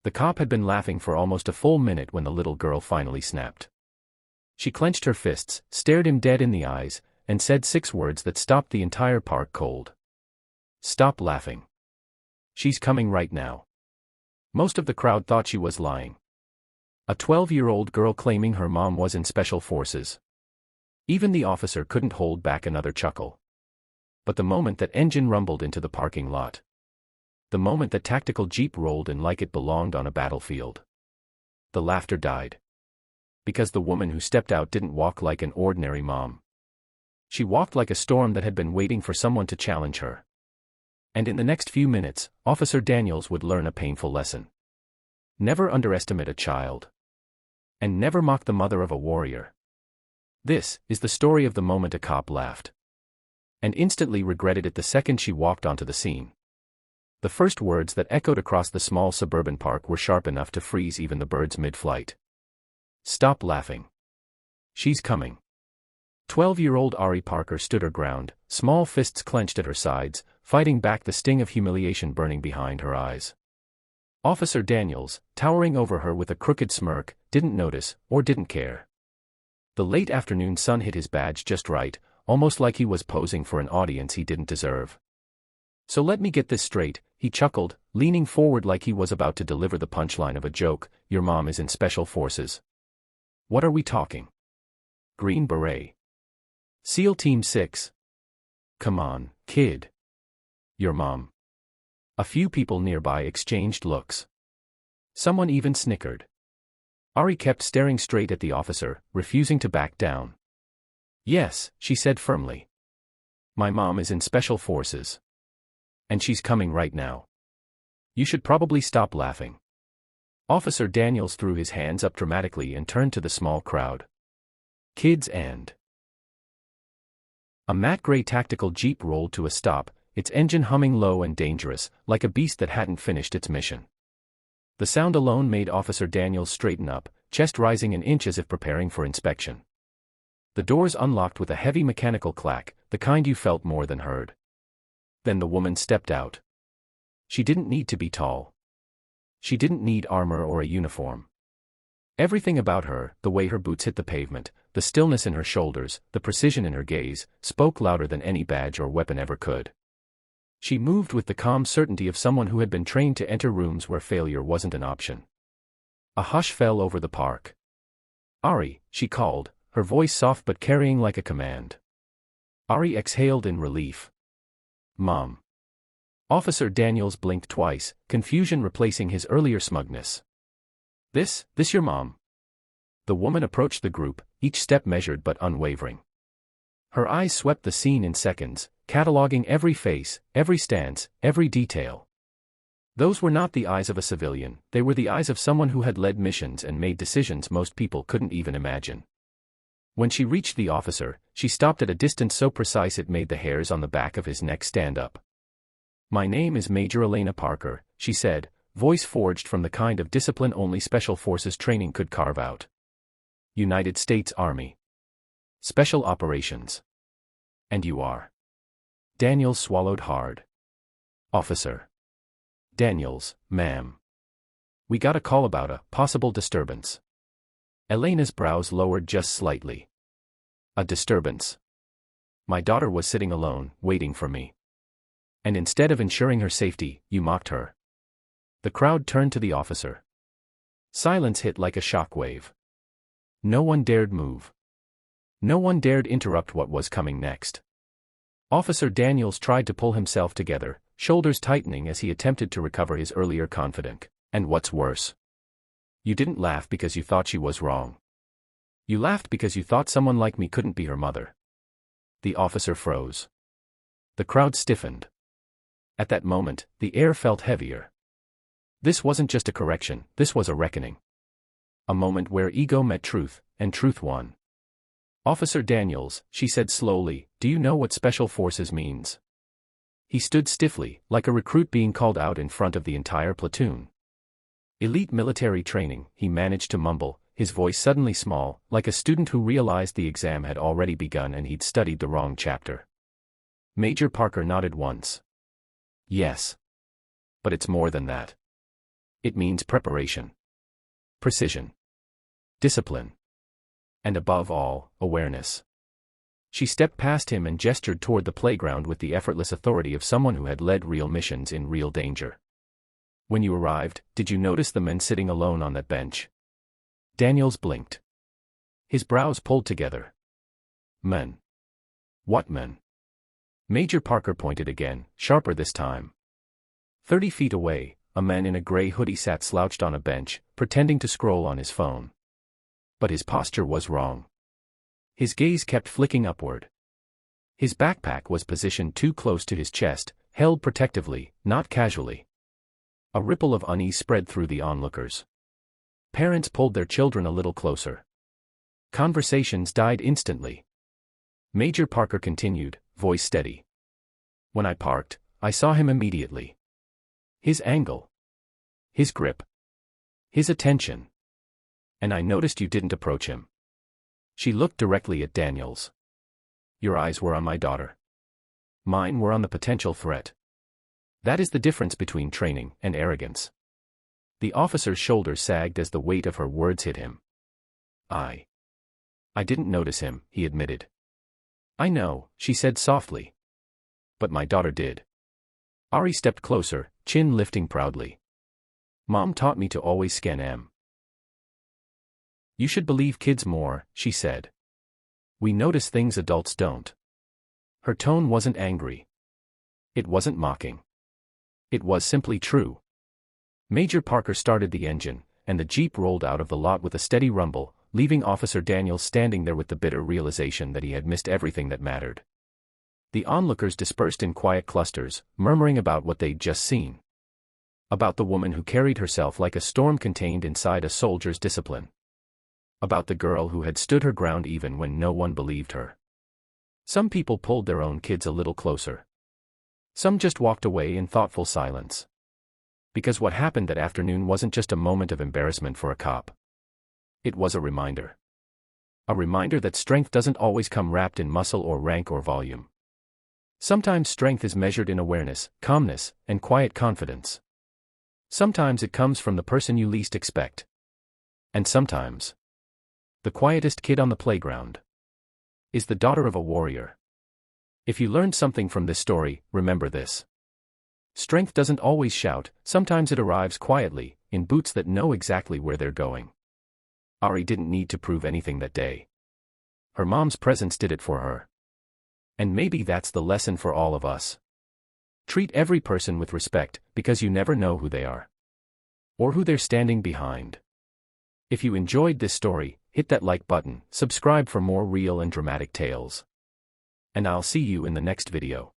The cop had been laughing for almost a full minute when the little girl finally snapped. She clenched her fists, stared him dead in the eyes, and said 6 words that stopped the entire park cold. "Stop laughing. She's coming right now." Most of the crowd thought she was lying. A 12-year-old girl claiming her mom was in Special Forces. Even the officer couldn't hold back another chuckle. But the moment that engine rumbled into the parking lot, the moment that tactical jeep rolled in like it belonged on a battlefield, the laughter died. Because the woman who stepped out didn't walk like an ordinary mom. She walked like a storm that had been waiting for someone to challenge her. And in the next few minutes, Officer Daniels would learn a painful lesson. Never underestimate a child. And never mock the mother of a warrior. This is the story of the moment a cop laughed. And instantly regretted it the second she walked onto the scene. The first words that echoed across the small suburban park were sharp enough to freeze even the birds mid-flight. "Stop laughing. She's coming." 12-year-old Ari Parker stood her ground, small fists clenched at her sides, fighting back the sting of humiliation burning behind her eyes. Officer Daniels, towering over her with a crooked smirk, didn't notice, or didn't care. The late afternoon sun hit his badge just right, almost like he was posing for an audience he didn't deserve. "So let me get this straight," he chuckled, leaning forward like he was about to deliver the punchline of a joke. "Your mom is in Special Forces. What are we talking? Green Beret? SEAL Team 6? Come on, kid. Your mom." A few people nearby exchanged looks. Someone even snickered. Ari kept staring straight at the officer, refusing to back down. "Yes," she said firmly. "My mom is in Special Forces. And she's coming right now. You should probably stop laughing." Officer Daniels threw his hands up dramatically and turned to the small crowd. "Kids and..." A matte gray tactical jeep rolled to a stop, its engine humming low and dangerous, like a beast that hadn't finished its mission. The sound alone made Officer Daniels straighten up, chest rising an inch as if preparing for inspection. The doors unlocked with a heavy mechanical clack, the kind you felt more than heard. Then the woman stepped out. She didn't need to be tall. She didn't need armor or a uniform. Everything about her, the way her boots hit the pavement, the stillness in her shoulders, the precision in her gaze, spoke louder than any badge or weapon ever could. She moved with the calm certainty of someone who had been trained to enter rooms where failure wasn't an option. A hush fell over the park. "Ari," she called, her voice soft but carrying like a command. Ari exhaled in relief. "Mom." Officer Daniels blinked twice, confusion replacing his earlier smugness. This your mom?" The woman approached the group, each step measured but unwavering. Her eyes swept the scene in seconds, cataloging every face, every stance, every detail. Those were not the eyes of a civilian, they were the eyes of someone who had led missions and made decisions most people couldn't even imagine. When she reached the officer, she stopped at a distance so precise it made the hairs on the back of his neck stand up. "My name is Major Elena Parker," she said, voice forged from the kind of discipline only Special Forces training could carve out. "United States Army. Special Operations. And you are?" Daniels swallowed hard. "Officer Daniels, ma'am. We got a call about a possible disturbance." Elena's brows lowered just slightly. "A disturbance? My daughter was sitting alone, waiting for me. And instead of ensuring her safety, you mocked her." The crowd turned to the officer. Silence hit like a shockwave. No one dared move. No one dared interrupt what was coming next. Officer Daniels tried to pull himself together, shoulders tightening as he attempted to recover his earlier confidence. "And what's worse? You didn't laugh because you thought she was wrong. You laughed because you thought someone like me couldn't be her mother." The officer froze. The crowd stiffened. At that moment, the air felt heavier. This wasn't just a correction, this was a reckoning. A moment where ego met truth, and truth won. "Officer Daniels," she said slowly, "do you know what Special Forces means?" He stood stiffly, like a recruit being called out in front of the entire platoon. "Elite military training," he managed to mumble, his voice suddenly small, like a student who realized the exam had already begun and he'd studied the wrong chapter. Major Parker nodded once. "Yes. But it's more than that. It means preparation, precision, discipline, and above all, awareness. She stepped past him and gestured toward the playground with the effortless authority of someone who had led real missions in real danger. When you arrived, did you notice the men sitting alone on that bench? Daniels blinked. His brows pulled together. Men. What men? Major Parker pointed again, sharper this time. 30 feet away, a man in a gray hoodie sat slouched on a bench, pretending to scroll on his phone. But his posture was wrong. His gaze kept flicking upward. His backpack was positioned too close to his chest, held protectively, not casually. A ripple of unease spread through the onlookers. Parents pulled their children a little closer. Conversations died instantly. Major Parker continued, voice steady. When I parked, I saw him immediately. His angle. His grip. His attention. And I noticed you didn't approach him. She looked directly at Daniels. Your eyes were on my daughter. Mine were on the potential threat. That is the difference between training and arrogance. The officer's shoulders sagged as the weight of her words hit him. I didn't notice him, he admitted. I know, she said softly. But my daughter did. Ari stepped closer, chin lifting proudly. Mom taught me to always scan M. You should believe kids more, she said. We notice things adults don't. Her tone wasn't angry. It wasn't mocking. It was simply true. Major Parker started the engine, and the Jeep rolled out of the lot with a steady rumble, leaving Officer Daniels standing there with the bitter realization that he had missed everything that mattered. The onlookers dispersed in quiet clusters, murmuring about what they'd just seen. About the woman who carried herself like a storm contained inside a soldier's discipline. About the girl who had stood her ground even when no one believed her. Some people pulled their own kids a little closer. Some just walked away in thoughtful silence. Because what happened that afternoon wasn't just a moment of embarrassment for a cop. It was a reminder. A reminder that strength doesn't always come wrapped in muscle or rank or volume. Sometimes strength is measured in awareness, calmness, and quiet confidence. Sometimes it comes from the person you least expect. And sometimes, the quietest kid on the playground is the daughter of a warrior. If you learned something from this story, remember this. Strength doesn't always shout, sometimes it arrives quietly, in boots that know exactly where they're going. Ari didn't need to prove anything that day. Her mom's presence did it for her. And maybe that's the lesson for all of us. Treat every person with respect, because you never know who they are. Or who they're standing behind. If you enjoyed this story, hit that like button, subscribe for more real and dramatic tales. And I'll see you in the next video.